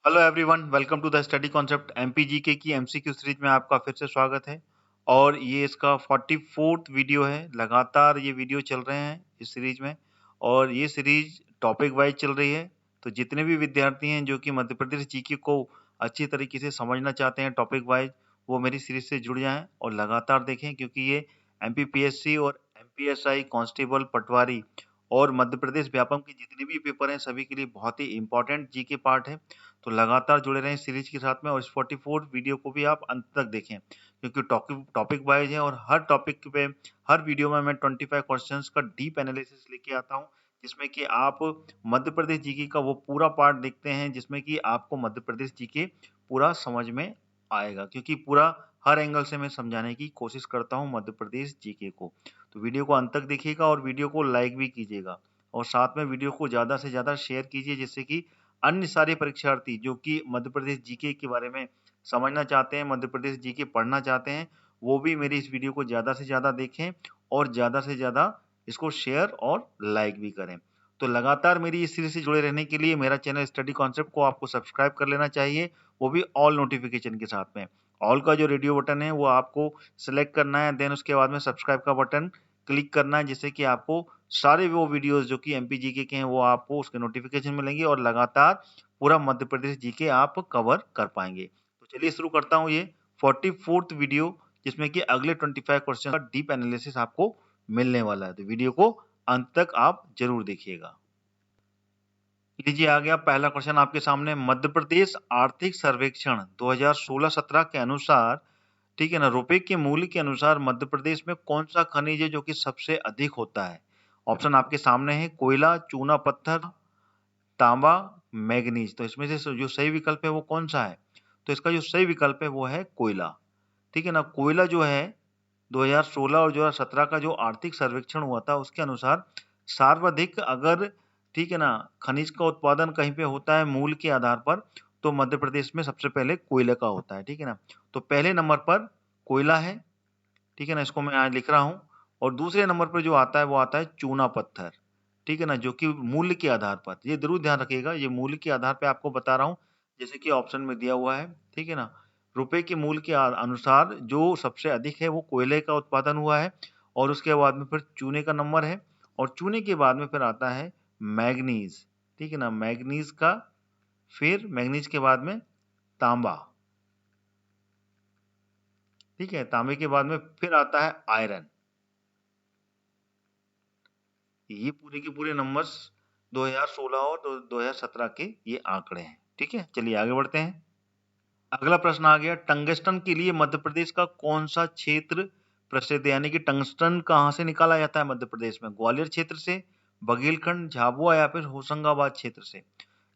Hello everyone, welcome to the study concept MPGK की MCQ series में आपका फिर से स्वागत है। और ये इसका 44th वीडियो है। लगातार ये वीडियो चल रहे हैं इस सीरीज में, और ये सीरीज टॉपिक वाइज चल रही है। तो जितने भी विद्यार्थी हैं जो कि मध्य प्रदेश जीके को अच्छी तरीके से समझना चाहते हैं टॉपिक वाइज, वो मेरी सीरीज से जुड़ जाएं और लगातार देखें, क्योंकि ये एमपीपीएससी और एमपीएसआई कांस्टेबल पटवारी और मध्य प्रदेश व्यापम के जितने भी पेपर हैं सभी के लिए बहुत ही इंपॉर्टेंट जीके पार्ट है। तो लगातार जुड़े रहें सीरीज के साथ में, और इस 44 वीडियो को भी आप अंत तक देखें, क्योंकि टॉपिक वाइज है और हर टॉपिक पे हर वीडियो में मैं 25 क्वेश्चंस का डीप एनालिसिस लेके आता हूं, जिसमें कि आप मध्य प्रदेश जीके का वो पूरा पार्ट देखते हैं जिसमें कि आपको मध्य प्रदेश जीके पूरा समझ में आएगा, क्योंकि पूरा हर एंगल से मैं समझाने की कोशिश करता हूं मध्य प्रदेश जीके को। तो वीडियो को अंत तक देखिएगा और वीडियो को लाइक भी कीजिएगा, और साथ में वीडियो को ज़्यादा से ज़्यादा शेयर कीजिए, जिससे कि अन्य सारे परीक्षार्थी जो कि मध्य प्रदेश जीके के बारे में समझना चाहते हैं, मध्य प्रदेश जीके पढ़ना चाहते हैं, वो भी मेरी इस वीडियो को ज़्यादा से ज़्यादा देखें और ज़्यादा से ज़्यादा इसको शेयर और लाइक भी करें। तो लगातार मेरी इस सीरीज से जुड़े रहने के लिए मेरा चैनल स्टडी कॉन्सेप्ट को आपको सब्सक्राइब कर लेना चाहिए, वो भी ऑल नोटिफिकेशन के साथ में। ऑल का जो रेडियो बटन है वो आपको सेलेक्ट करना है, देन उसके बाद में सब्सक्राइब का बटन क्लिक करना है, जिससे कि आपको सारे वो वीडियोस जो कि एमपी जीके के हैं वो आपको उसके नोटिफिकेशन मिलेंगे और लगातार पूरा मध्य प्रदेश जीके आप कवर कर पाएंगे। तो चलिए शुरू करता हूँ ये 44th वीडियो, जिसमें कि अगले 25 क्वेश्चन का डीप एनालिसिस आपको मिलने वाला है। तो वीडियो को अंत तक आप जरूर देखिएगा। लीजिए, आ गया पहला क्वेश्चन आपके सामने। मध्य प्रदेश आर्थिक सर्वेक्षण 2016-17 के अनुसार, ठीक है ना, रुपए के मूल्य के अनुसार मध्य प्रदेश में कौन सा खनिज है जो कि सबसे अधिक होता है? ऑप्शन आपके सामने है, कोयला, चूना पत्थर, तांबा, मैग्नीज। तो इसमें से जो सही विकल्प है वो कौन सा है? तो इसका जो सही विकल्प है वो है कोयला। ठीक है ना, कोयला जो है 2016 और 2017 का जो आर्थिक सर्वेक्षण हुआ था उसके अनुसार सर्वाधिक अगर, ठीक है ना, खनिज का उत्पादन कहीं पे होता है मूल के आधार पर, तो मध्य प्रदेश में सबसे पहले कोयले का होता है। ठीक है ना, तो पहले नंबर पर कोयला है। ठीक है ना, इसको मैं यहाँ लिख रहा हूँ। और दूसरे नंबर पर जो आता है वो आता है चूना पत्थर। ठीक है ना, जो कि मूल्य के आधार पर, ये जरूर ध्यान रखिएगा, ये मूल्य के आधार पे आपको बता रहा हूँ, जैसे कि ऑप्शन में दिया हुआ है। ठीक है ना, रुपए के मूल्य के अनुसार जो सबसे अधिक है वो कोयले का उत्पादन हुआ है, और उसके बाद में फिर चूने का नंबर है, और चूने के बाद में फिर आता है मैग्नीज। ठीक है ना, मैग्नीज का, फिर मैग्नीज के बाद में तांबा। ठीक है, तांबे के बाद में फिर आता है आयरन। ये पूरे के पूरे नंबर्स 2016 और 2017 के ये आंकड़े हैं। ठीक है, चलिए आगे बढ़ते हैं। अगला प्रश्न आ गया, टंगस्टन के लिए मध्य प्रदेश का कौन सा क्षेत्र प्रसिद्ध है? यानी कि टंगस्टन कहाँ से निकाला जाता है मध्य प्रदेश में? ग्वालियर क्षेत्र से, बघेलखंड, झाबुआ, या फिर होशंगाबाद क्षेत्र से?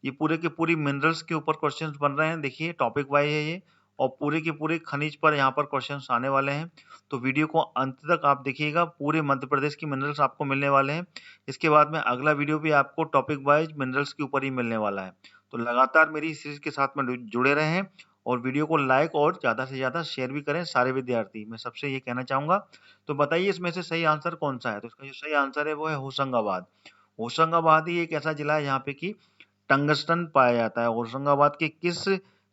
ये पूरे के पूरी मिनरल्स के ऊपर क्वेश्चंस बन रहे हैं। देखिए, टॉपिक वाइज है ये, और पूरे के पूरे खनिज पर यहाँ पर क्वेश्चंस आने वाले हैं। तो वीडियो को अंत तक आप देखिएगा, पूरे मध्य प्रदेश की मिनरल्स आपको मिलने वाले हैं। इसके बाद में अगला वीडियो भी आपको टॉपिक वाइज मिनरल्स के ऊपर ही मिलने वाला है। तो लगातार मेरी सीरीज के साथ में जुड़े रहें, और वीडियो को लाइक और ज़्यादा से ज़्यादा शेयर भी करें सारे विद्यार्थी। मैं सबसे ये कहना चाहूँगा। तो बताइए इसमें से सही आंसर कौन सा है? तो इसका जो सही आंसर है वो है होशंगाबाद। होशंगाबाद ही एक ऐसा जिला है जहाँ पे कि टंगस्टन पाया जाता है। होशंगाबाद के किस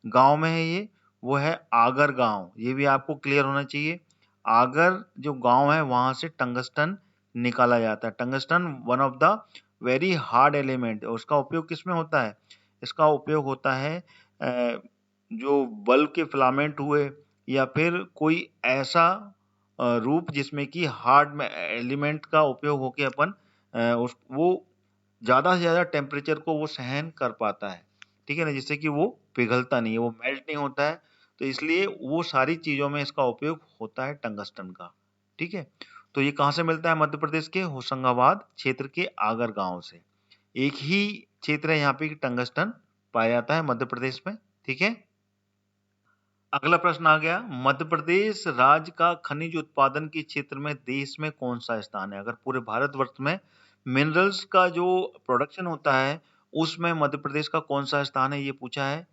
गांव में है ये? वो है आगर गांव। ये भी आपको क्लियर होना चाहिए। आगर जो गांव है वहां से टंगस्टन निकाला जाता है। Tungsten one of the very hard element. उसका उपयोग किस में होता है? इसका उपयोग होता है जो बल्ब के फिलामेंट हुए, या फिर कोई ऐसा रूप जिसमें कि हार्ड में एलिमेंट का उपयोग होके अपन उस वो ज़्यादा से ज़्यादा टेम्परेचर को वो सहन कर पाता है। ठीक है ना, जिससे कि वो पिघलता नहीं है, वो मेल्ट नहीं होता है। तो इसलिए वो सारी चीज़ों में इसका उपयोग होता है टंगस्टन का। ठीक है, तो ये कहाँ से मिलता है? मध्य प्रदेश के होशंगाबाद क्षेत्र के आगर गांव से। एक ही क्षेत्र है यहाँ पे टंगस्टन पाया जाता है मध्य प्रदेश में। ठीक है, अगला प्रश्न आ गया, मध्य प्रदेश राज्य का खनिज उत्पादन के क्षेत्र में देश में कौन सा स्थान है? अगर पूरे भारतवर्ष में मिनरल्स का जो प्रोडक्शन होता है उसमें मध्य प्रदेश का कौन सा स्थान है, ये पूछा है।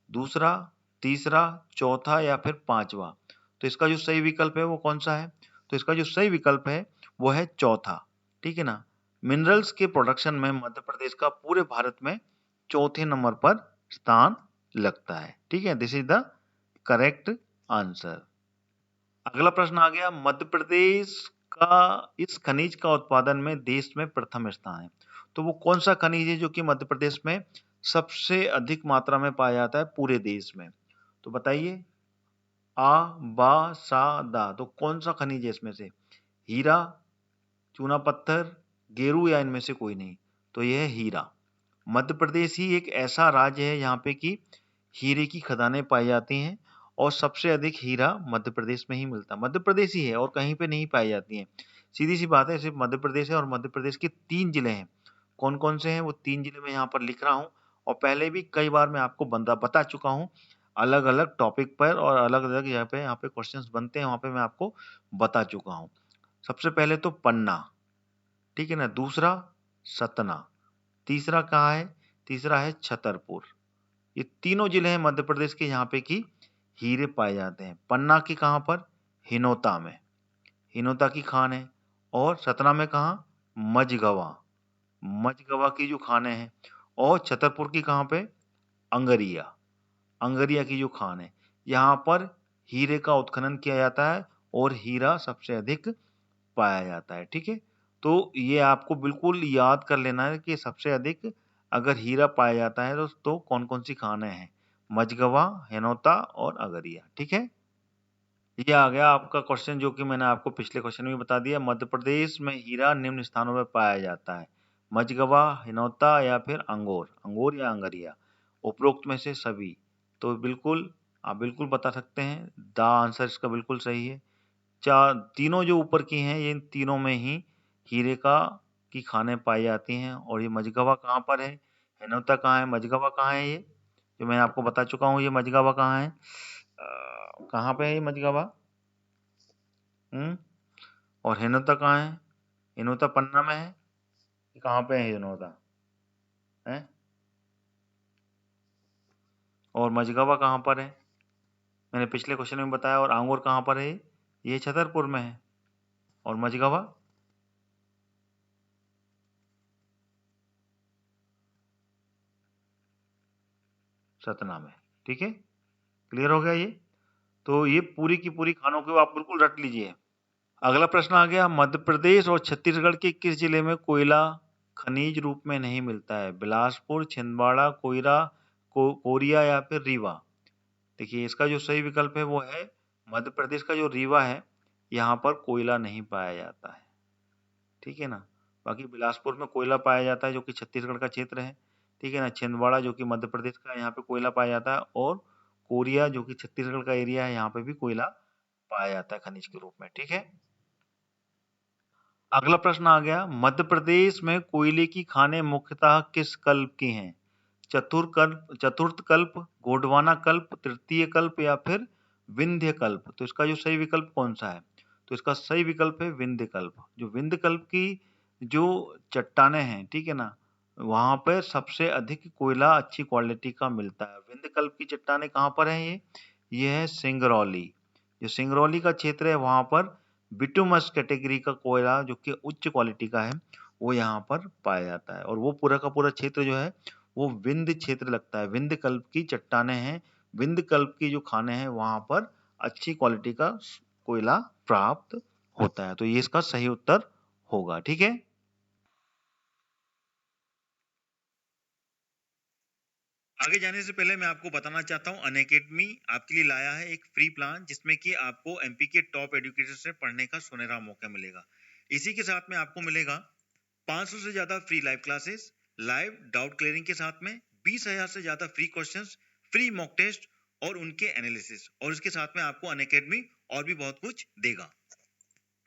दूसरा, तीसरा, चौथा, या फिर पांचवा? तो इसका जो सही विकल्प है वो कौन सा है? तो इसका जो सही विकल्प है वो है चौथा। ठीक है ना, मिनरल्स के प्रोडक्शन में मध्य प्रदेश का पूरे भारत में चौथे नंबर पर स्थान लगता है। ठीक है, this is the correct answer. अगला प्रश्न आ गया, मध्य प्रदेश का इस खनिज का उत्पादन में देश में प्रथम स्थान है। तो वो कौन सा खनिज है जो कि मध्य प्रदेश में सबसे अधिक मात्रा में पाया जाता है पूरे देश में? तो बताइए, आ, बा, सा, दा, तो कौन सा खनिज है इसमें से? हीरा, चूना पत्थर, गेरू या इनमें से कोई नहीं? तो यह है हीरा। मध्य प्रदेश ही एक ऐसा राज्य है यहाँ पे कि हीरे की खदानें पाई जाती हैं और सबसे अधिक हीरा मध्य प्रदेश में ही मिलता है। मध्य प्रदेश ही है और कहीं पे नहीं पाई जाती हैं। सीधी सी बात है, सिर्फ मध्य प्रदेश है और मध्य प्रदेश के 3 जिले हैं। कौन कौन से हैं वो 3 जिले मैं यहाँ पर लिख रहा हूँ, और पहले भी कई बार मैं आपको बता चुका हूँ अलग अलग टॉपिक पर, और अलग अलग यहाँ पे क्वेश्चंस बनते हैं, वहां पे मैं आपको बता चुका हूँ। सबसे पहले तो पन्ना, ठीक है ना, दूसरा सतना, तीसरा कहाँ है? तीसरा है छतरपुर। ये तीनों जिले हैं मध्य प्रदेश के यहाँ पे कि हीरे पाए जाते हैं। पन्ना की कहाँ पर? हिनोता में, हिनोता की खान है। और सतना में कहाँ? मझगवा, मझगवा की जो खानें हैं। और छतरपुर की कहाँ पे? अंगरिया, अंगरिया की जो खान है। यहाँ पर हीरे का उत्खनन किया जाता है और हीरा सबसे अधिक पाया जाता है। ठीक है, तो ये आपको बिल्कुल याद कर लेना है कि सबसे अधिक अगर हीरा पाया जाता है तो कौन कौन सी खानें हैं? मझगवा, हेनोता और अगरिया। ठीक है, ये आ गया आपका क्वेश्चन जो कि मैंने आपको पिछले क्वेश्चन में बता दिया। मध्य प्रदेश में हीरा निम्न स्थानों में पाया जाता है: मझगवा, हिनौता या फिर अंगोर, अंगोर या अंगरिया, उपरोक्त में से सभी। तो बिल्कुल आप बिल्कुल बता सकते हैं, द आंसर इसका बिल्कुल सही है। चार तीनों जो ऊपर की हैं, ये इन तीनों में ही हीरे का की खानें पाई जाती हैं। और ये मझगवा कहाँ पर है, हिनौता कहाँ है, मझगवा कहाँ है? ये जो मैं आपको बता चुका हूँ, ये मझगवा कहाँ है, कहाँ पे है ये मझगवा? और हिनौता कहाँ है? हिनौता पन्ना में है, ये कहाँ पे है हिनौता है? और मझगवा कहाँ पर है? मैंने पिछले क्वेश्चन में बताया। और आंगूर कहाँ पर है? ये छतरपुर में है। और मझगवा सतना में। ठीक है, क्लियर हो गया ये? तो ये पूरी की पूरी खानों को आप बिल्कुल रट लीजिए। अगला प्रश्न आ गया, मध्य प्रदेश और छत्तीसगढ़ के किस जिले में कोयला खनिज रूप में नहीं मिलता है? बिलासपुर, छिंदवाड़ा, कोरिया या फिर रीवा? देखिए, इसका जो सही विकल्प है वो है मध्य प्रदेश का जो रीवा है, यहाँ पर कोयला नहीं पाया जाता है। ठीक है ना, बाकी बिलासपुर में कोयला पाया जाता है जो कि छत्तीसगढ़ का क्षेत्र है। ठीक है ना, छिंदवाड़ा जो कि मध्य प्रदेश का है, यहाँ पे कोयला पाया जाता है। और कोरिया जो कि छत्तीसगढ़ का एरिया है, यहाँ पे भी कोयला पाया जाता है खनिज के रूप में। ठीक है, अगला प्रश्न आ गया, मध्य प्रदेश में कोयले की खानें मुख्यतः किस कल्प की हैं? चतुर्थ कल्प, गोंडवाना कल्प, तृतीय कल्प या फिर विंध्य कल्प? तो इसका जो सही विकल्प कौन सा है? तो इसका सही विकल्प है विंध्य कल्प। जो विंध्य कल्प की जो चट्टानें हैं, ठीक है ना, वहां पर सबसे अधिक कोयला अच्छी क्वालिटी का मिलता है। विंध्य कल्प की चट्टानें कहाँ पर है? ये है सिंगरौली। जो सिंगरौली का क्षेत्र है वहां पर बिटुमस कैटेगरी का कोयला जो कि उच्च क्वालिटी का है, वो यहाँ पर पाया जाता है। और वो पूरा का पूरा क्षेत्र जो है वो विंध्य क्षेत्र लगता है। विंध्य कल्प की चट्टानें हैं, विंध्य कल्प की जो खाने हैं वहां पर अच्छी क्वालिटी का कोयला प्राप्त होता है। तो ये इसका सही उत्तर होगा। ठीक है, आगे जाने से पहले मैं आपको बताना चाहता हूँ, अनअकैडमी आपके लिए लाया है एक फ्री प्लान जिसमें कि आपको एमपी के टॉप एजुकेटर से पढ़ने का सुनहरा मौका मिलेगा। इसी के साथ में आपको मिलेगा 500 से ज्यादा free live classes, live doubt clearing के साथ में 20,000 से ज्यादा free questions, free mock test और उनके एनालिसिस। और इसके साथ में आपको अनअकैडमी और भी बहुत कुछ देगा।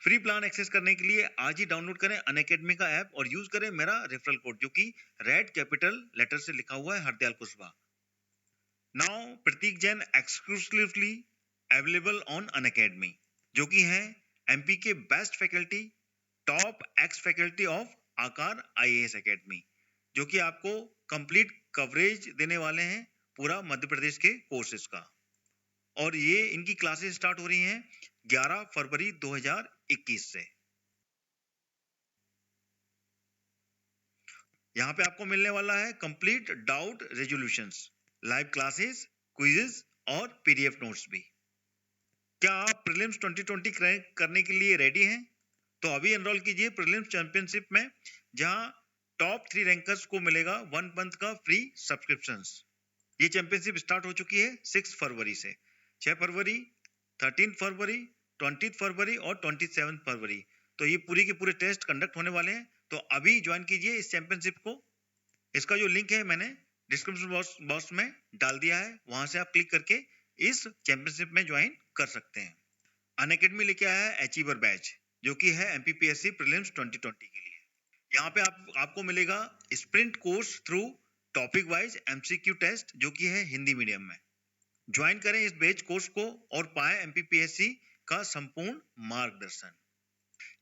फ्री प्लान एक्सेस करने के लिए आज ही डाउनलोड करें अनअकैडमी का ऐप और यूज करें मेरा रेफरल कोड जो कि रेड कैपिटल लेटर से लिखा हुआ है, Hardayal Kushwaha. Now Prateek Jain exclusively available on Unacademy, जो कि है एमपी के best faculty, top ex faculty of Aakar IAS academy, जो कि आपको कंप्लीट कवरेज देने वाले हैं पूरा मध्य प्रदेश के कोर्सेज का। और ये इनकी क्लासेस स्टार्ट हो रही हैं 11 फरवरी 2021 से। यहाँ पे आपको मिलने वाला है complete doubt resolutions, live classes, quizzes और पीडीएफ नोट्स भी। क्या आप प्रीलिम्स 2020 क्रैक करने के लिए रेडी हैं? तो अभी एनरोल कीजिए प्रीलिम्स चैंपियनशिप में, जहां टॉप 3 रैंकर्स को मिलेगा 1 मंथ का फ्री सब्सक्रिप्शंस। ये चैंपियनशिप स्टार्ट हो चुकी है 6 फरवरी से। 6 फरवरी, 13 फरवरी, 20 फरवरी और 27 फरवरी, तो ये पूरी के पूरे टेस्ट कंडक्ट होने वाले हैं। तो अभी ज्वाइन कीजिए इस चैंपियनशिप को। इसका जो लिंक है मैंने डिस्क्रिप्शन बॉक्स में डाल दिया है, वहां से आप क्लिक करके इस चैंपियनशिप में ज्वाइन कर सकते हैं। अनअकैडमी लेके आया है अचीवर बैच, जो कि है एमपीपीएससी प्रीलिम्स 2020 के लिए। यहाँ पे आपको मिलेगा sprint course through topic wise MCQ test, जो कि है हिंदी मीडियम में। ज्वाइन करें इस बैच कोर्स को और पाए एमपीपीएससी का संपूर्ण मार्गदर्शन।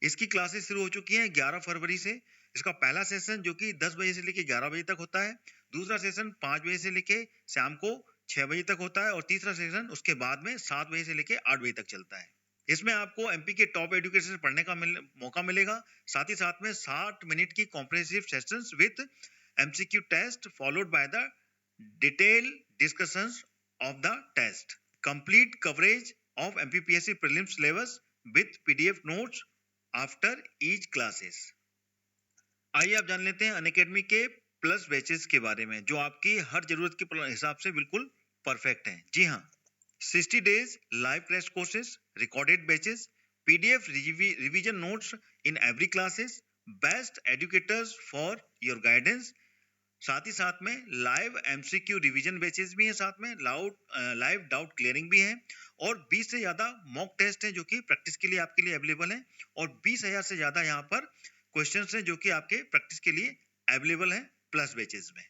इसकी क्लासेस शुरू हो चुकी हैं 11 फरवरी से। इसका पहला सेशन जो कि 10 बजे से लेके 11 बजे तक होता है, दूसरा सेशन 5 बजे से लेके शाम को 6 बजे तक होता है और तीसरा सेशन उसके बाद में 7 बजे से लेके 8 बजे तक चलता है। इसमें आपको एमपी के टॉप एजुकेशन पढ़ने का मौका मिलेगा, साथ ही साथ में 60 मिनट की comprehensive sessions with MCQ test followed by the detail discussions of the test, complete coverage of MPPSC prelims syllabus with PDF notes after each classes. आइए आप जान लेते हैं अनअकैडमी के प्लस बैचेस के बारे में, जो आपकी हर जरूरत के हिसाब से बिल्कुल परफेक्ट हैं। जी हाँ, 60 days live crash courses, recorded batches, PDF revision notes in every classes, best educators for your guidance। साथ ही साथ में लाइव एमसीक्यू रिवीजन बैचेस भी हैं, साथ में लाइव डाउट क्लियरिंग भी है, और 20 से ज्यादा मॉक टेस्ट हैं जो कि प्रैक्टिस के लिए आपके लिए अवेलेबल हैं, और 20,000 से ज्यादा यहाँ पर क्वेश्चंस हैं जो कि आपके प्रैक्टिस के लिए अवेलेबल हैं प्लस बैचेस में।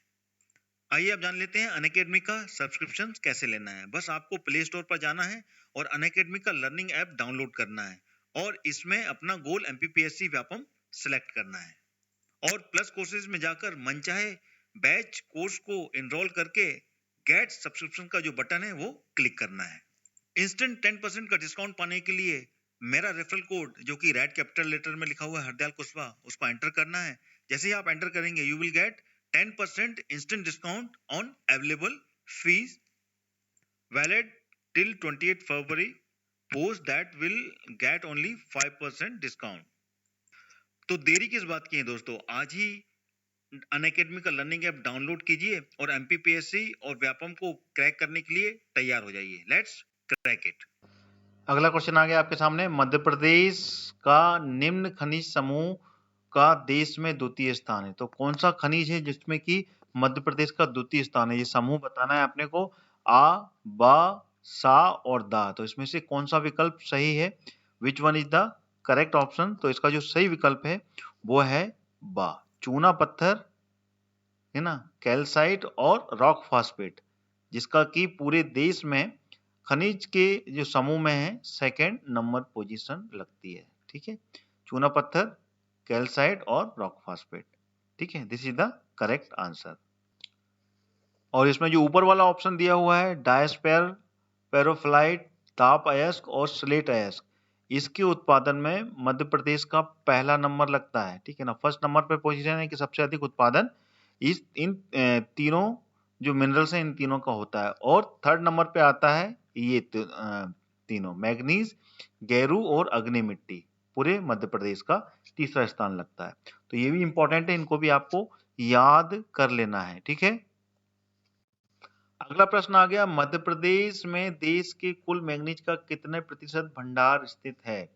आइए अब जान लेते हैं अनअकैडमी का सब्सक्रिप्शन कैसे लेना है। बस आपको प्ले स्टोर पर जाना है और अनअकैडमी का लर्निंग ऐप डाउनलोड करना है, और इसमें अपना गोल एमपीपीएससी व्यापम सिलेक्ट करना है, और प्लस कोर्सेज में जाकर मनचाहे बैच कोर्स को एनरोल करके गेट सब्सक्रिप्शन का जो बटन है वो क्लिक करना है। इंस्टेंट 10% का डिस्काउंट पाने के लिए मेरा रेफरल कोड, जो कि रेड कैपिटल लेटर में लिखा हुआ है हरदयाल कुशवाहा, उसको एंटर करना है। जैसे ही आप एंटर करेंगे you will gate 10% instant discount on available fees valid till 28 February. Post that will get only 5% discount. तो देरी किस बात की है दोस्तों, आज ही अनअकैडमी का लर्निंग ऐप डाउनलोड कीजिए और एमपीपीएससी और व्यापम को क्रैक करने के लिए तैयार हो जाइए। Let's crack it. अगला क्वेश्चन आ गया आपके सामने। मध्य प्रदेश का निम्न खनिज समूह का देश में द्वितीय स्थान है। तो कौन सा खनिज है जिसमें कि मध्य प्रदेश का द्वितीय स्थान है, ये समूह बताना है अपने को। आ, बा, सा और दा। तो इसमें से कौन सा विकल्प सही है? Which one is the correct option? तो इसका जो सही विकल्प है वो है बा, चूना पत्थर है ना, कैल्साइट और रॉक फास्फेट, जिसका कि पूरे देश में खनिज के जो समूह में है सेकंड नंबर पोजीशन लगती है। ठीक है, चूना पत्थर, कैल्साइट और रॉक फास्फेट। ठीक है, this is the correct answer. और इसमें जो ऊपर वाला ऑप्शन दिया हुआ है डायस्पेर, पेरोफ्लाइट, ताप अयस्क और स्लेट अयस्क, इसके उत्पादन में मध्य प्रदेश का पहला नंबर लगता है। ठीक है ना, फर्स्ट नंबर पे पोजीशन है कि सबसे अधिक उत्पादन इन तीनों जो मिनरल्स हैं इन तीनों का होता है। और थर्ड नंबर पे आता है ये तीनों, मैग्नीज, गेरू और अग्नि मिट्टी। पूरे मध्य प्रदेश का तीसरा स्थान लगता है। तो ये भी इंपॉर्टेंट है, इनको भी आपको याद कर लेना है। ठीक है, अगला प्रश्न आ गया, मध्य प्रदेश में देश के कुल मैग्नीज का कितने प्रतिशत भंडार स्थित है?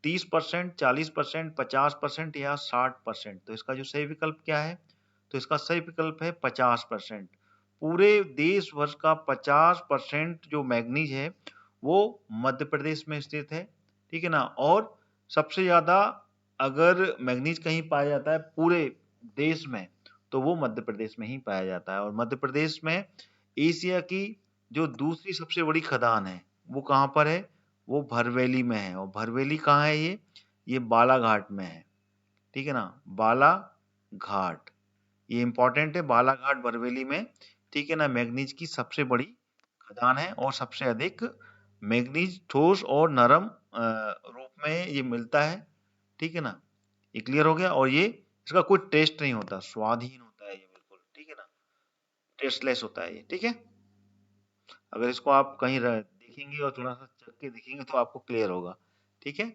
30%, 40%, 50% या 60%? तो इसका जो सही विकल्प क्या है? तो इसका सही विकल्प है 50%। पूरे देश वर्ष का 50% जो मैग्नीज है वो मध्य प्रदेश में स्थित है। ठीक है ना, और सबसे ज्यादा अगर मैग्नीज कहीं पाया जाता है पूरे देश में तो वो मध्य प्रदेश में ही पाया जाता है। और मध्य प्रदेश में एशिया की जो दूसरी सबसे बड़ी खदान है वो कहाँ पर है? वो भरवेली में है। और भरवेली कहाँ है? ये बालाघाट में है। ठीक है ना, बालाघाट, ये इंपॉर्टेंट है, बालाघाट भरवेली में। ठीक है ना, मैग्नीज की सबसे बड़ी खदान है और सबसे अधिक मैग्नीज ठोस और नरम रूप में ये मिलता है। ठीक है ना, ये क्लियर हो गया। और ये इसका कोई टेस्ट नहीं होता, स्वादहीन होता है ये बिल्कुल। ठीक है ना, टेस्टलेस होता है ये, ठीक है। अगर इसको आप कहीं देखेंगे और थोड़ा सा चख के देखेंगे तो आपको क्लियर होगा, ठीक है।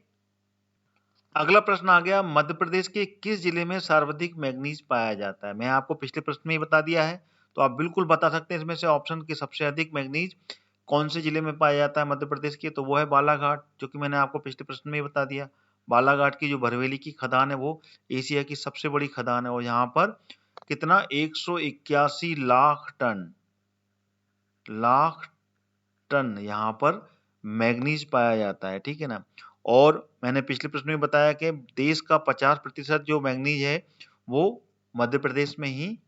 अगला प्रश्न आ गया, मध्य प्रदेश के किस जिले में सर्वाधिक मैग्नीज पाया जाता है? मैं आपको पिछले प्रश्न में ही बता दिया है, तो आप बिल्कुल बता सकते हैं इसमें से ऑप्शन की सबसे अधिक मैग्नीज कौन से जिले में पाया जाता है मध्य प्रदेश के, तो वो है बालाघाट, जो कि मैंने आपको पिछले प्रश्न में ही बता दिया। बालाघाट की जो बरवेली की खदान है वो एशिया की सबसे बड़ी खदान है और यहाँ पर कितना 181 लाख टन यहाँ पर मैग्नीज पाया जाता है, ठीक है ना। और मैंने पिछले प्रश्न में बताया कि देश का 50% जो मैग्नीज है वो मध्य प्रदेश में ही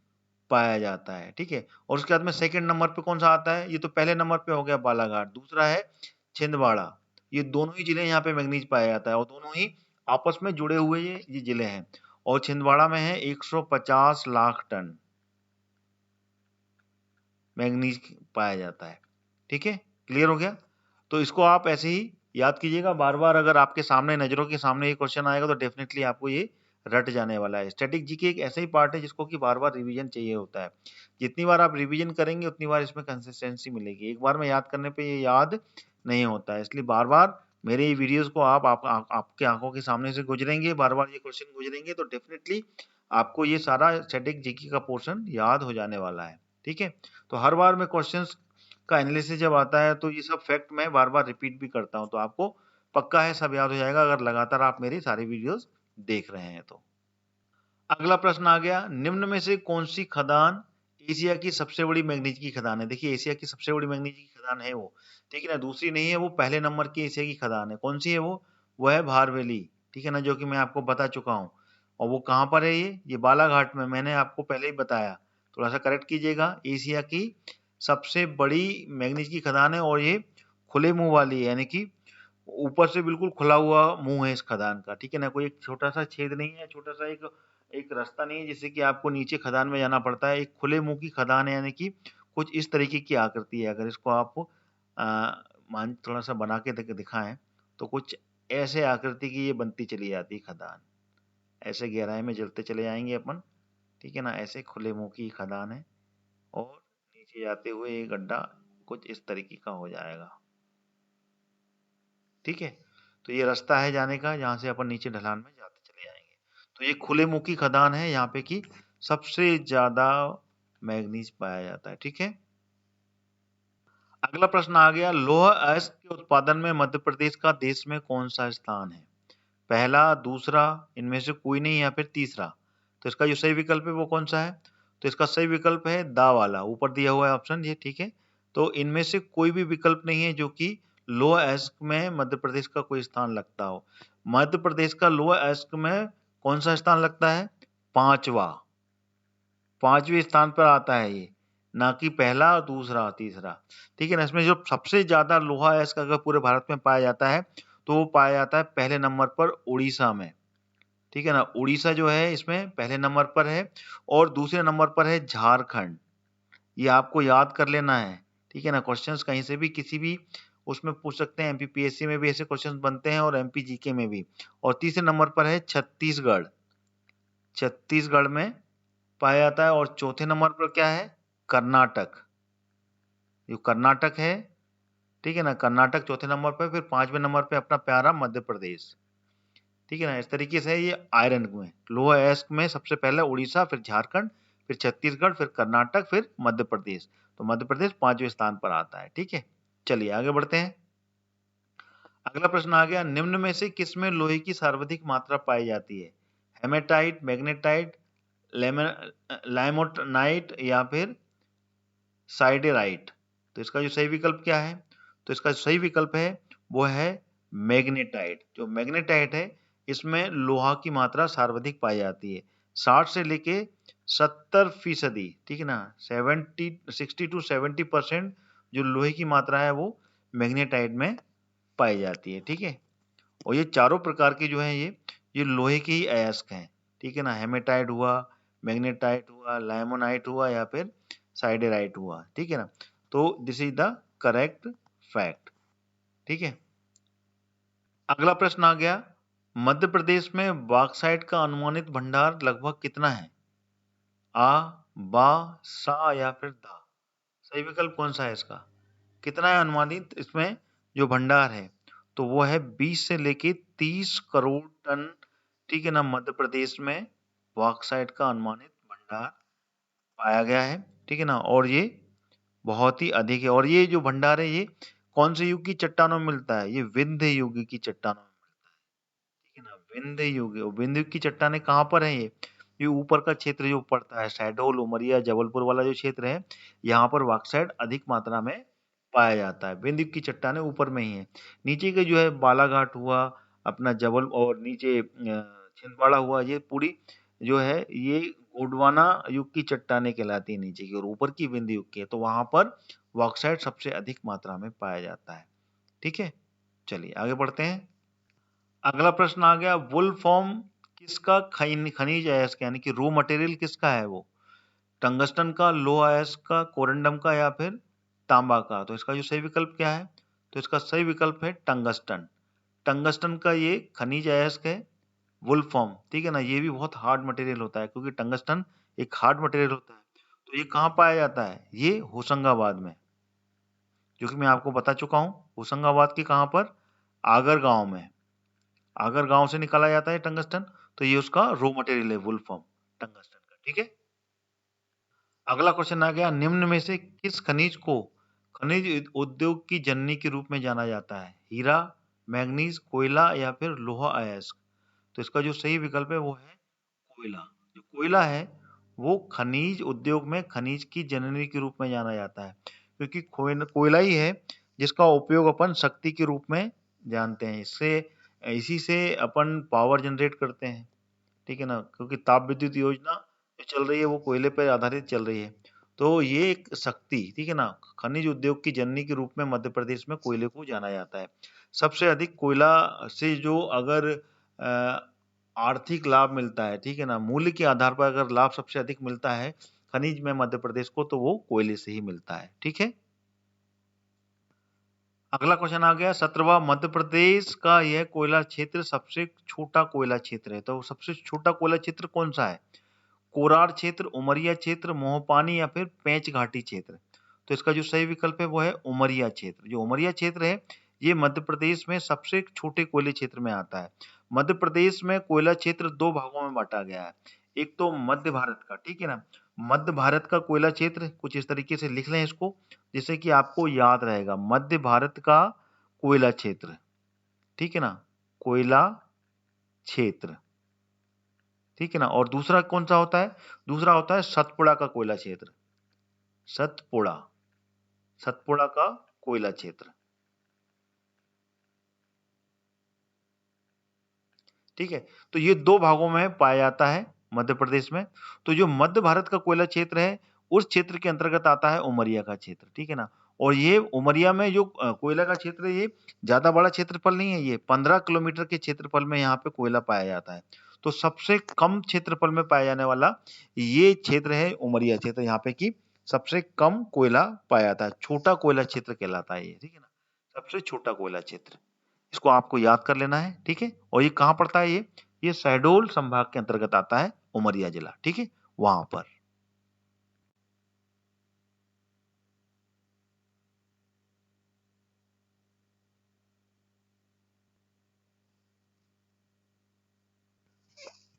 पाया जाता है, ठीक है। और उसके बाद में सेकंड नंबर पे कौन सा आता है? ये तो पहले नंबर पे हो गया बालाघाट, दूसरा है छिंदवाड़ा। ये दोनों ही जिले यहाँ पे मैग्नीज पाया जाता है और दोनों ही आपस में जुड़े हुए ये जिले हैं। और छिंदवाड़ा में है 150 लाख टन मैग्नीज पाया जाता है, ठीक है। क्लियर हो गया? तो इसको आप ऐसे ही याद कीजिएगा, बार बार अगर आपके सामने नजरों के सामने ये क्वेश्चन आएगा तो डेफिनेटली आपको ये रट जाने वाला है। स्टैटिक जीके एक ऐसा ही पार्ट है जिसको कि बार बार रिवीजन चाहिए होता है। जितनी बार आप रिवीजन करेंगे उतनी बार इसमें कंसिस्टेंसी मिलेगी, एक बार में याद करने पे ये याद नहीं होता है। इसलिए बार बार मेरे ये वीडियोस को आपके आंखों के सामने से गुजरेंगे, बार बार ये क्वेश्चन गुजरेंगे तो डेफिनेटली आपको ये सारा स्टैटिक जीके का पोर्शन याद हो जाने वाला है, ठीक है। तो हर बार में क्वेश्चंस का एनालिसिस जब आता है तो ये सब फैक्ट मैं बार बार रिपीट भी करता हूँ, तो आपको पक्का है सब याद हो जाएगा अगर लगातार आप मेरी सारी वीडियोस देख रहे हैं तो। अगला प्रश्न आ गया, निम्न में से कौन सी खदान एशिया की सबसे बड़ी मैग्नीज की खदान है? देखिए एशिया की सबसे बड़ी मैग्नीज की खदान है वो, ठीक है ना, दूसरी नहीं है, वो पहले नंबर की एशिया की खदान है। कौन सी है वो है भारवेली, ठीक है ना, जो कि मैं आपको बता चुका हूँ। और वो कहाँ पर है? ये बालाघाट में, मैंने आपको पहले ही बताया, थोड़ा सा करेक्ट कीजिएगा। एशिया की सबसे बड़ी मैग्नीज की खदान है और ये खुले मुंह वाली है, यानी कि ऊपर से बिल्कुल खुला हुआ मुंह है इस खदान का, ठीक है ना, कोई एक छोटा सा छेद नहीं है, छोटा सा एक एक रास्ता नहीं है जिससे कि आपको नीचे खदान में जाना पड़ता है। एक खुले मुंह की खदान है, यानी कि कुछ इस तरीके की आकृति है। अगर इसको आप मान थोड़ा सा बना के दिखाएं तो कुछ ऐसे आकृति की ये बनती चली जाती है खदान, ऐसे गहराई में जलते चले जाएंगे अपन, ठीक है ना, ऐसे खुले मुंह की खदान है और नीचे जाते हुए ये गड्ढा कुछ इस तरीके का हो जाएगा, ठीक है। तो ये रास्ता है जाने का, जहाँ से अपन नीचे ढलान में जाते चले जाएंगे। तो ये खुले मुंह की खदान है, यहाँ पे की सबसे ज्यादा मैग्नीज पाया जाता है, ठीक है। अगला प्रश्न आ गया, लौह अयस्क के उत्पादन में मध्य प्रदेश का देश में कौन सा स्थान है? पहला, दूसरा, इनमें से कोई नहीं, या फिर तीसरा। तो इसका जो सही विकल्प है वो कौन सा है? तो इसका सही विकल्प है दा वाला, ऊपर दिया हुआ है ऑप्शन ये, ठीक है। तो इनमें से कोई भी विकल्प नहीं है जो कि लोअर अयस्क में मध्य प्रदेश का कोई स्थान लगता हो। मध्य प्रदेश का लोअर अयस्क में कौन सा स्थान लगता है? पांचवा, पांचवें स्थान पर आता है ये, ना कि पहला और दूसरा और तीसरा, ठीक है ना। इसमें जो सबसे ज्यादा लोहा अयस्क अगर पूरे भारत में पाया जाता है तो वो पाया जाता है पहले नंबर पर उड़ीसा में, ठीक है ना। उड़ीसा जो है इसमें पहले नंबर पर है और दूसरे नंबर पर है झारखंड। ये आपको याद कर लेना है, ठीक है ना। क्वेश्चंस कहीं से भी किसी भी उसमें पूछ सकते हैं, एमपीपीएससी में भी ऐसे क्वेश्चंस बनते हैं और एमपीजीके में भी। और तीसरे नंबर पर है छत्तीसगढ़, छत्तीसगढ़ में पाया जाता है। और चौथे नंबर पर क्या है? कर्नाटक, जो कर्नाटक है, ठीक है ना, कर्नाटक चौथे नंबर पर, फिर पांचवें नंबर पे अपना प्यारा मध्य प्रदेश, ठीक है ना। इस तरीके से ये आयरन में लोहा अयस्क में सबसे पहले उड़ीसा, फिर झारखंड, फिर छत्तीसगढ़, फिर कर्नाटक, फिर मध्य प्रदेश। तो मध्य प्रदेश पांचवें स्थान पर आता है, ठीक है। चलिए आगे बढ़ते हैं। अगला प्रश्न आ गया, निम्न में से किसमें लोहे की सर्वाधिक मात्रा पाई जाती है? हेमेटाइट, मैग्नेटाइट, लाइमोनाइट या फिर साइडेराइट। तो इसका जो सही विकल्प क्या है? तो इसका सही विकल्प है वो है मैग्नेटाइट। जो मैग्नेटाइट है इसमें लोहा की मात्रा सर्वाधिक पाई जाती है, 60 से लेके 70%, ठीक है ना, 60 to 70% जो लोहे की मात्रा है वो मैग्नेटाइट में पाई जाती है, ठीक है। और ये चारों प्रकार के जो है ये लोहे के ही अयस्क हैं, ठीक है ना। हेमेटाइट हुआ, मैग्नेटाइट हुआ, लाइमोनाइट हुआ या फिर साइडेराइट हुआ, ठीक है ना। तो this is the correct fact, ठीक है। अगला प्रश्न आ गया, मध्य प्रदेश में बॉक्साइट का अनुमानित भंडार लगभग कितना है? आ बा, सा या फिर दा? सही विकल्प कौन सा है इसका? कितना है अनुमानित इसमें जो भंडार है? तो वो है 20 से लेके 30 करोड़ टन, ठीक है ना। मध्य प्रदेश में बॉक्साइट का अनुमानित भंडार पाया गया है, ठीक है ना। और ये बहुत ही अधिक है। और ये जो भंडार है ये कौन से युग की चट्टानों में मिलता है? ये विंध्य युग की चट्टानों में, ठीक है ना। विंध्य युग, और विंध्य युग की चट्टानें कहाँ पर है? ये ऊपर का क्षेत्र जो पड़ता है, शहडोल, उमरिया, जबलपुर वाला जो क्षेत्र है, यहाँ पर बॉक्साइट अधिक मात्रा में पाया जाता है। विंध्य युग की चट्टानें ऊपर में ही है। नीचे के जो है बालाघाट हुआ, अपना जबल, और नीचे छिंदवाड़ा हुआ, ये पूरी जो है ये गोंडवाना युग की चट्टानें कहलाती है नीचे की, और ऊपर की विंध्य युग की है। तो वहां पर बॉक्साइट सबसे अधिक मात्रा में पाया जाता है, ठीक है। चलिए आगे बढ़ते हैं। अगला प्रश्न आ गया, वुल्फ्रॉम किसका खनिज अयस्क, यानी कि रो मटेरियल किसका है वो? टंगस्टन का, लोह अयस्क का, कोरंडम का, या फिर तांबा का? तो इसका जो सही विकल्प क्या है? तो इसका सही विकल्प है टंगस्टन। टंगस्टन का ये खनिज अयस्क है, वुल्फ्रॉम, ठीक है ना। ये भी बहुत हार्ड मटेरियल होता है, क्योंकि टंगस्टन एक हार्ड मटेरियल होता है। तो ये कहाँ पाया जाता है? ये होशंगाबाद में, जो कि मैं आपको बता चुका हूँ। होशंगाबाद के कहाँ पर? आगर गांव में। आगर गांव से निकाला जाता है टंगस्टन। तो ये उसका रो मटेरियल है, वुल्फ्रॉम, टंगस्टन का, ठीक है। अगला क्वेश्चन आ गया, निम्न में से किस खनिज को खनिज उद्योग की जननी के रूप में जाना जाता है? हीरा, मैग्नीज, कोयला, या फिर लोहा अयस्क? तो इसका जो सही विकल्प है वो है कोयला। जो कोयला है वो खनिज उद्योग में खनिज की जननी के रूप में जाना जाता है, क्योंकि कोयला ही है जिसका उपयोग अपन शक्ति के रूप में जानते हैं। इससे इसी से अपन पावर जनरेट करते हैं, ठीक है ना। क्योंकि ताप विद्युत योजना जो चल रही है वो कोयले पर आधारित चल रही है। तो ये एक शक्ति, ठीक है ना, खनिज उद्योग की जननी के रूप में मध्य प्रदेश में कोयले को जाना जाता है। सबसे अधिक कोयला से जो अगर आर्थिक लाभ मिलता है, ठीक है ना, मूल्य के आधार पर अगर लाभ सबसे अधिक मिलता है खनिज में मध्य प्रदेश को, तो वो कोयले से ही मिलता है, ठीक है। अगला क्वेश्चन आ गया, 17वां, मध्य प्रदेश का यह कोयला क्षेत्र सबसे छोटा कोयला क्षेत्र है। तो सबसे छोटा कोयला क्षेत्र कौन सा है? कोरार क्षेत्र, उमरिया क्षेत्र, मोहपानी, या फिर पेंच घाटी क्षेत्र? तो इसका जो सही विकल्प है वो है उमरिया क्षेत्र। जो उमरिया क्षेत्र है ये मध्य प्रदेश में सबसे छोटे कोयले क्षेत्र में आता है। मध्य प्रदेश में कोयला क्षेत्र दो भागों में बांटा गया है। एक तो मध्य भारत का, ठीक है ना। मध्य भारत का कोयला क्षेत्र कुछ इस तरीके से लिख लें इसको, जिससे कि आपको याद रहेगा। मध्य भारत का कोयला क्षेत्र, ठीक है ना, कोयला क्षेत्र, ठीक है ना। और दूसरा कौन सा होता है? दूसरा होता है सतपुड़ा का कोयला क्षेत्र। सतपुड़ा, सतपुड़ा का कोयला क्षेत्र, ठीक है। तो ये दो भागों में पाया जाता है मध्य प्रदेश में। तो जो मध्य भारत का कोयला क्षेत्र है उस क्षेत्र के अंतर्गत आता है उमरिया का क्षेत्र, ठीक है ना। और ये उमरिया में जो कोयला का क्षेत्र है ये ज्यादा बड़ा क्षेत्रफल नहीं है। ये 15 किलोमीटर के क्षेत्रफल में यहाँ पे कोयला पाया जाता है। तो सबसे कम क्षेत्रफल में पाया जाने वाला ये क्षेत्र है उमरिया क्षेत्र। यहाँ पे की सबसे कम कोयला पाया जाता है, छोटा कोयला क्षेत्र कहलाता है ये, ठीक है ना। सबसे छोटा कोयला क्षेत्र, इसको आपको याद कर लेना है, ठीक है। और ये कहाँ पड़ता है? ये शहडोल संभाग के अंतर्गत आता है, उमरिया जिला, ठीक है, वहां पर।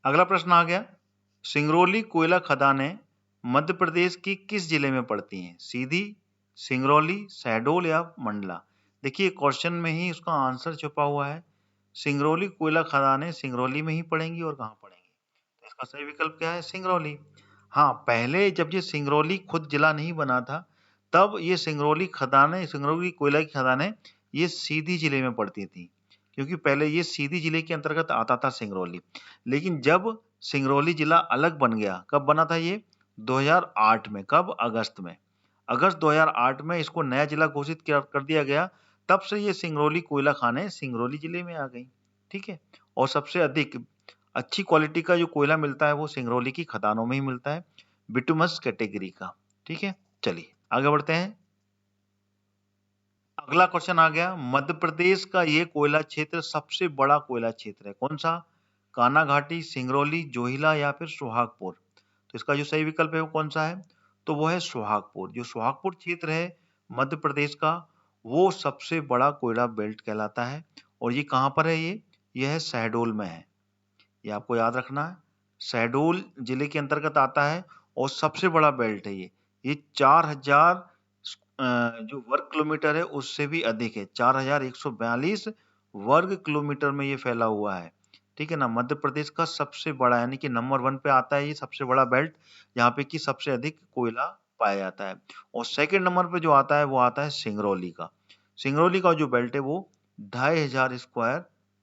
अगला प्रश्न आ गया, सिंगरौली कोयला खदानें मध्य प्रदेश की किस जिले में पड़ती हैं? सीधी, सिंगरौली, शहडोल, या मंडला? देखिए क्वेश्चन में ही उसका आंसर छुपा हुआ है। सिंगरौली कोयला खदानें सिंगरौली में ही पड़ेंगी, और कहाँ पड़ेंगी? तो इसका सही विकल्प क्या है? सिंगरौली। हाँ, पहले जब ये सिंगरौली खुद जिला नहीं बना था तब ये सिंगरौली खदानें, सिंगरौली कोयला की खदानें ये सीधी जिले में पड़ती थी, क्योंकि पहले ये सीधी जिले के अंतर्गत आता था सिंगरौली। लेकिन जब सिंगरौली जिला अलग बन गया, कब बना था ये? 2008 में। कब? अगस्त में। अगस्त 2008 में इसको नया जिला घोषित कर दिया गया। तब से ये सिंगरौली कोयला खानें सिंगरौली जिले में आ गई, ठीक है। और सबसे अधिक अच्छी क्वालिटी का जो कोयला मिलता है वो सिंगरौली की खदानों में ही मिलता है, बिटुमस कैटेगरी का, ठीक है। चलिए आगे बढ़ते हैं। अगला क्वेश्चन आ गया, मध्य प्रदेश का ये कोयला क्षेत्र सबसे बड़ा कोयला क्षेत्र है, कौन सा? कान्हा घाटी, सिंगरौली, जोहिला, या फिर सुहागपुर? तो इसका जो सही विकल्प है वो कौन सा है? तो वो है सोहागपुर। जो सोहागपुर क्षेत्र है मध्य प्रदेश का, वो सबसे बड़ा कोयला बेल्ट कहलाता है। और ये कहाँ पर है ये? यह है शहडोल में है। ये आपको याद रखना है। शहडोल जिले के अंतर्गत आता है और सबसे बड़ा बेल्ट है ये। ये 4000 जो वर्ग किलोमीटर है उससे भी अधिक है। 4142 वर्ग किलोमीटर में ये फैला हुआ है। ठीक है ना? मध्य प्रदेश का सबसे बड़ा यानी कि नंबर 1 पे आता है ये सबसे बड़ा बेल्ट, जहाँ पे कि सबसे अधिक कोयला पाया जाता है। और सेकंड नंबर पे जो आता है वो आता है सिंगरौली का। सिंगरौली का जो बेल्ट है वो 2500 स्क्वायर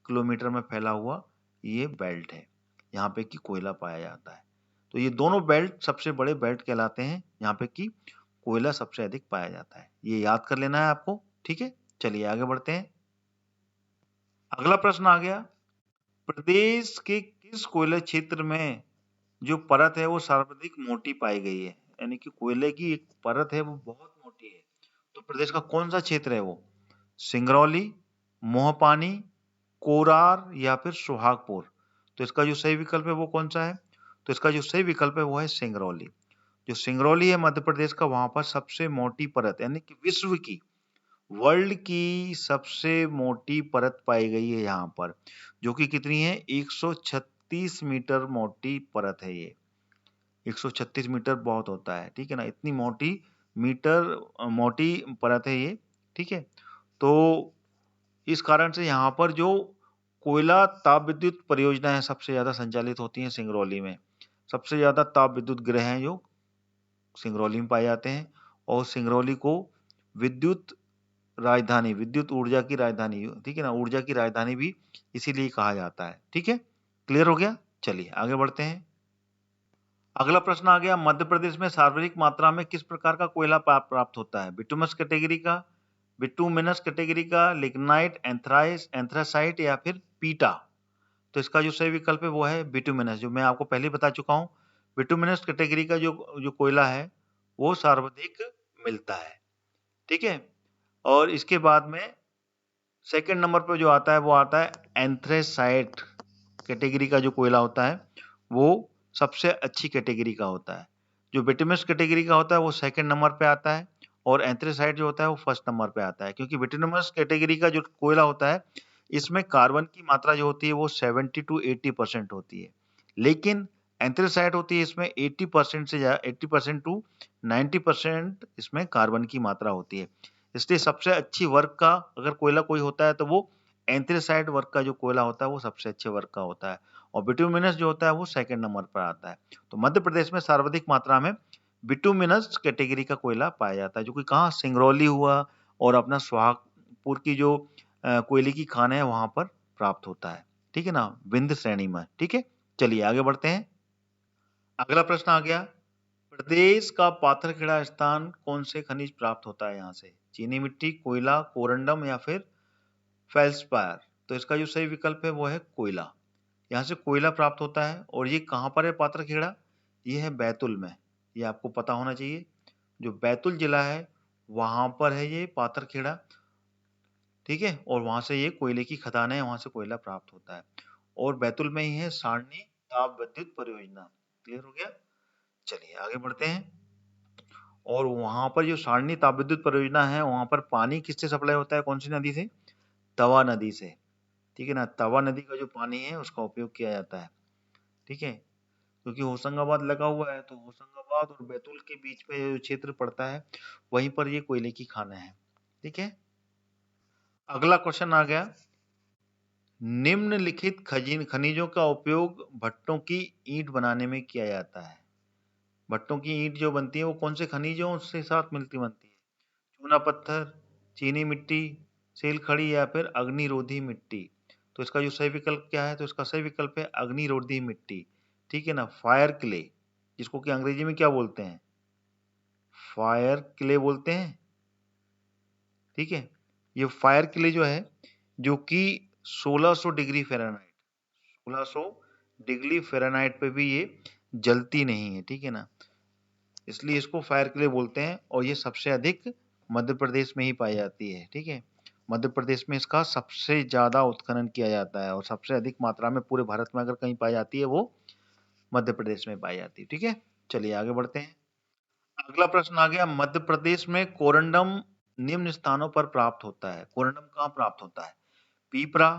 किलोमीटर में फैला हुआ ये बेल्ट है। यहाँ पे कि कोयला पाया जाता है। तो ये दोनों बेल्ट सबसे बड़े बेल्ट कहलाते हैं, यहाँ पे कि कोयला सबसे अधिक पाया जाता है। ये याद कर लेना है आपको। ठीक है, चलिए आगे बढ़ते हैं। अगला प्रश्न आ गया, प्रदेश के किस कोयला क्षेत्र में जो परत है वो सर्वाधिक मोटी पाई गई है? यानी कि कोयले की एक परत है वो बहुत मोटी है। तो प्रदेश का कौन सा क्षेत्र है वो? सिंगरौली, मोहपानी, कोरार या फिर सोहागपुर? तो इसका जो सही विकल्प है वो कौन सा है? तो इसका जो सही विकल्प है वो है सिंगरौली। जो सिंगरौली है मध्य प्रदेश का, वहां पर सबसे मोटी परत यानी कि विश्व की, वर्ल्ड की सबसे मोटी परत पाई गई है यहाँ पर, जो कि कितनी है? 136 मीटर मोटी परत है ये। 136 मीटर बहुत होता है, ठीक है ना? इतनी मोटी मोटी परत है ये। ठीक है, तो इस कारण से यहाँ पर जो कोयला ताप विद्युत परियोजनाएं सबसे ज्यादा संचालित होती हैं सिंगरौली में। सबसे ज्यादा ताप विद्युत गृह हैं जो सिंगरौली में पाए जाते हैं। और सिंगरौली को विद्युत राजधानी, विद्युत ऊर्जा की राजधानी, ठीक है ना, ऊर्जा की राजधानी भी इसीलिए कहा जाता है। ठीक है, क्लियर हो गया? चलिए आगे बढ़ते हैं। अगला प्रश्न आ गया, मध्य प्रदेश में सार्वजनिक मात्रा में किस प्रकार का कोयला प्राप्त होता है? बिटुमस कैटेगरी का, बिटुमिनस कैटेगरी का, लिग्नाइट, एंथ्रासाइट या फिर पीटा? तो इसका जो सही विकल्प है वो है बिटुमिनस, जो मैं आपको पहले बता चुका हूँ। बिटुमिनस कैटेगरी का जो जो कोयला है वो सर्वाधिक मिलता है। ठीक है, और इसके बाद में सेकंड नंबर पर जो आता है वो आता है एंथ्रेसाइट कैटेगरी का जो कोयला होता है वो सबसे अच्छी कैटेगरी का होता है। जो बिटुमिनस कैटेगरी का होता है वो सेकंड नंबर पे आता है और एंथ्रेसाइट जो होता है वो फर्स्ट नंबर पे आता है, क्योंकि बिटुमिनस कैटेगरी का जो कोयला होता है इसमें कार्बन की मात्रा जो होती है वो 70 to 80% होती है, लेकिन एंथ्रेसाइट होती है इसमें 80% से 80% टू 90% इसमें कार्बन की मात्रा होती है। इसलिए सबसे अच्छी वर्ग का अगर कोयला कोई होता है तो वो एंथ्रेसाइट वर्ग का जो कोयला होता है वो सबसे अच्छे वर्ग का होता है, और बिटुमिनस जो होता है वो सेकंड नंबर पर आता है। तो मध्य प्रदेश में सर्वाधिक मात्रा में बिटुमिनस कैटेगरी का कोयला पाया जाता है, जो कि कहाँ? सिंगरौली हुआ और अपना सोहागपुर की जो कोयले की खान है वहां पर प्राप्त होता है। ठीक है ना, विंध्य श्रेणी में। ठीक है, चलिए आगे बढ़ते हैं। अगला प्रश्न आ गया, प्रदेश का पाथरखेड़ा स्थान कौन से खनिज प्राप्त होता है यहाँ से? चीनी मिट्टी, कोयला, कोरंडम या फिर फेल्सपायर? तो इसका जो सही विकल्प है वो है कोयला। यहाँ से कोयला प्राप्त होता है। और ये कहाँ पर है पाथरखेड़ा? ये है बैतूल में। ये आपको पता होना चाहिए। जो बैतूल जिला है वहां पर है ये पाथरखेड़ा। ठीक है, और वहां से ये कोयले की खदान है, वहां से कोयला प्राप्त होता है। और बैतूल में ही है सारणी ताप विद्युत परियोजना। क्लियर हो गया? चलिए आगे बढ़ते हैं। और वहां पर जो सारणी ताप विद्युत परियोजना है वहां पर पानी किससे सप्लाई होता है? कौन सी नदी से? तवा नदी से। ठीक है ना, तवा नदी का जो पानी है उसका उपयोग किया जाता है। ठीक है, क्योंकि होशंगाबाद लगा हुआ है तो होशंगाबाद और बैतूल के बीच में जो क्षेत्र पड़ता है वहीं पर ये कोयले की खानें हैं। ठीक है, अगला क्वेश्चन आ गया, निम्नलिखित खनिजों का उपयोग भट्टों की ईंट बनाने में किया जाता है। भट्टों की ईंट जो बनती है वो कौन से खनिजों से साथ मिलती बनती है? चूना पत्थर, चीनी मिट्टी, सेल खड़ी या फिर अग्निरोधी मिट्टी? तो इसका जो सही विकल्प क्या है? तो इसका सही विकल्प है अग्निरोधी मिट्टी। ठीक है ना, फायर क्ले, जिसको कि अंग्रेजी में क्या बोलते हैं? फायर क्ले बोलते हैं। ठीक है, ये फायर क्ले जो है जो कि 1600 डिग्री फ़ारेनहाइट, 1600 डिग्री फ़ारेनहाइट पे भी ये जलती नहीं है। ठीक है ना, इसलिए इसको फायर क्ले बोलते हैं। और ये सबसे अधिक मध्य प्रदेश में ही पाई जाती है। ठीक है, मध्य प्रदेश में इसका सबसे ज्यादा उत्खनन किया जाता है और सबसे अधिक मात्रा में पूरे भारत में अगर कहीं पाई जाती है वो मध्य प्रदेश में पाई जाती है। ठीक है, चलिए आगे बढ़ते हैं। अगला प्रश्न आ गया, मध्य प्रदेश में कोरंडम निम्न स्थानों पर प्राप्त होता है। कोरंडम कहाँ प्राप्त होता है? पीपरा,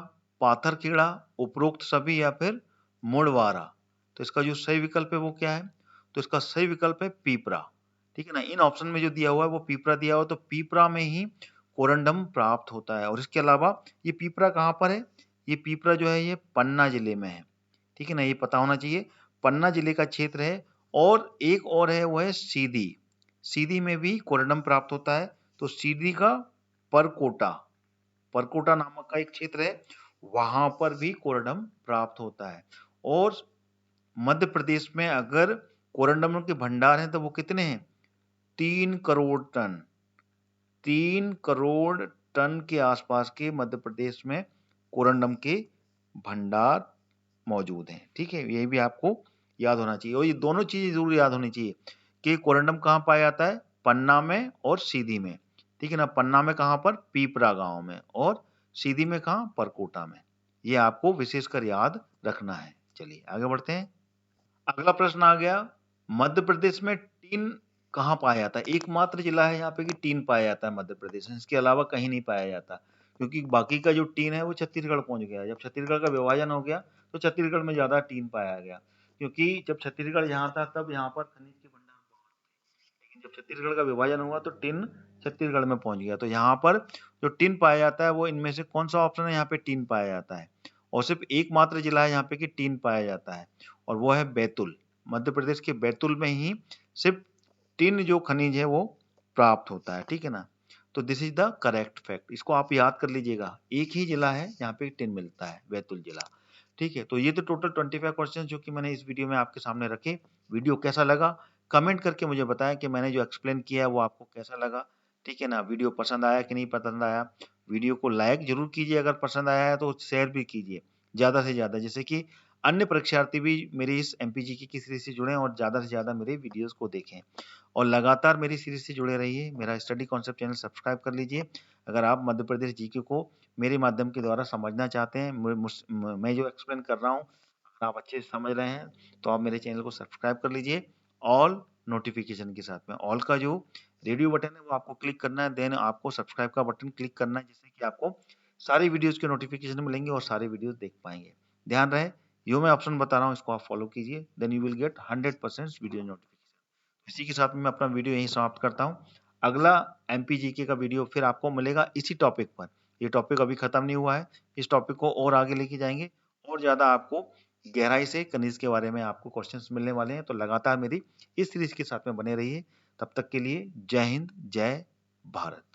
पाथरखेड़ा, उपरोक्त सभी, या फिर मुड़वारा। तो इसका जो सही विकल्प है वो क्या है? तो इसका सही विकल्प है पीपरा। ठीक है ना, इन ऑप्शन में जो दिया हुआ है वो पीपरा दिया हुआ है, तो पीपरा में ही कोरंडम प्राप्त होता है। और इसके अलावा ये पीपरा कहाँ पर है? ये पीपरा जो है ये पन्ना जिले में है। ठीक है ना, ये पता होना चाहिए, पन्ना जिले का क्षेत्र है। और एक और है, वो है सीधी। सीधी में भी कोरंडम प्राप्त होता है। तो सीधी का परकोटा, परकोटा नामक का एक क्षेत्र है, वहां पर भी कोरंडम प्राप्त होता है। और मध्य प्रदेश में अगर कोरंडम के भंडार हैं तो वो कितने हैं? 3 करोड़ टन। 3 करोड़ टन के आसपास के मध्य प्रदेश में कोरंडम के भंडार मौजूद हैं। ठीक है, ये भी आपको याद होना चाहिए। और ये दोनों चीजें जरूर याद होनी चाहिए कि कोरंडम कहाँ पाया जाता है? पन्ना में और सीधी में। ठीक है ना, पन्ना में कहाँ पर? पीपरा गांव में। और सीधी में कहाँ? परकोटा में। ये आपको विशेषकर याद रखना है। चलिए आगे बढ़ते हैं। अगला प्रश्न आ गया, मध्य प्रदेश में टीन कहाँ पाया जाता है? एकमात्र जिला है यहाँ पे कि टीन पाया जाता है मध्य प्रदेश में, इसके अलावा कहीं नहीं पाया जाता। क्योंकि बाकी का जो टीन है वो छत्तीसगढ़ पहुंच गया। जब छत्तीसगढ़ का विभाजन हो गया तो छत्तीसगढ़ में ज्यादा टीन पाया गया, क्योंकि जब छत्तीसगढ़ यहाँ था तब यहाँ पर खनिज के भंडार बहुत थे। लेकिन जब छत्तीसगढ़ का विभाजन हुआ तो टिन छत्तीसगढ़ में पहुंच गया। तो यहाँ पर जो टिन पाया जाता है वो इनमें से कौन सा ऑप्शन है? यहाँ पे टिन पाया जाता है। और सिर्फ एकमात्र जिला है यहाँ पे कि टिन पाया जाता है, और वो है बैतूल। मध्य प्रदेश के बैतूल में ही सिर्फ टिन जो खनिज है वो प्राप्त होता है। ठीक है ना, तो this is the correct fact. इसको आप याद कर लीजिएगा, एक ही जिला है जहाँ पे टिन मिलता है, बैतूल जिला। ठीक है, तो ये तो टोटल 25 क्वेश्चन जो कि मैंने इस वीडियो में आपके सामने रखे। वीडियो कैसा लगा कमेंट करके मुझे बताएं कि मैंने जो एक्सप्लेन किया है वो आपको कैसा लगा। ठीक है ना, वीडियो पसंद आया कि नहीं पसंद आया। वीडियो को लाइक जरूर कीजिए, अगर पसंद आया है तो शेयर भी कीजिए ज़्यादा से ज़्यादा, जिससे कि अन्य परीक्षार्थी भी मेरी इस एमपीजीके की सीरीज से जुड़ें और ज़्यादा से ज़्यादा मेरे वीडियोस को देखें। और लगातार मेरी सीरीज से जुड़े रहिए। मेरा स्टडी कॉन्सेप्ट चैनल सब्सक्राइब कर लीजिए। अगर आप मध्य प्रदेश जीके को मेरे माध्यम के द्वारा समझना चाहते हैं, मैं जो एक्सप्लेन कर रहा हूँ अगर आप अच्छे से समझ रहे हैं तो आप मेरे चैनल को सब्सक्राइब कर लीजिए। ऑल नोटिफिकेशन के साथ में, ऑल का जो रेडियो बटन है वो आपको क्लिक करना है, देन आपको सब्सक्राइब का बटन क्लिक करना है, जिससे कि आपको सारी वीडियोस के नोटिफिकेशन मिलेंगे और सारे वीडियोस देख पाएंगे। ध्यान रहे, जो मैं ऑप्शन बता रहा हूँ इसको आप फॉलो कीजिए, then you will get 100% video notification. इसी के साथ में मैं अपना वीडियो यहीं समाप्त करता हूँ। अगला एमपीजीके का वीडियो फिर आपको मिलेगा इसी टॉपिक पर। ये टॉपिक अभी खत्म नहीं हुआ है, इस टॉपिक को और आगे लेके जाएंगे और ज्यादा आपको गहराई से खनिज के बारे में आपको क्वेश्चंस मिलने वाले हैं। तो लगातार मेरी इस सीरीज के साथ में बने रहिए। तब तक के लिए जय हिंद, जय भारत।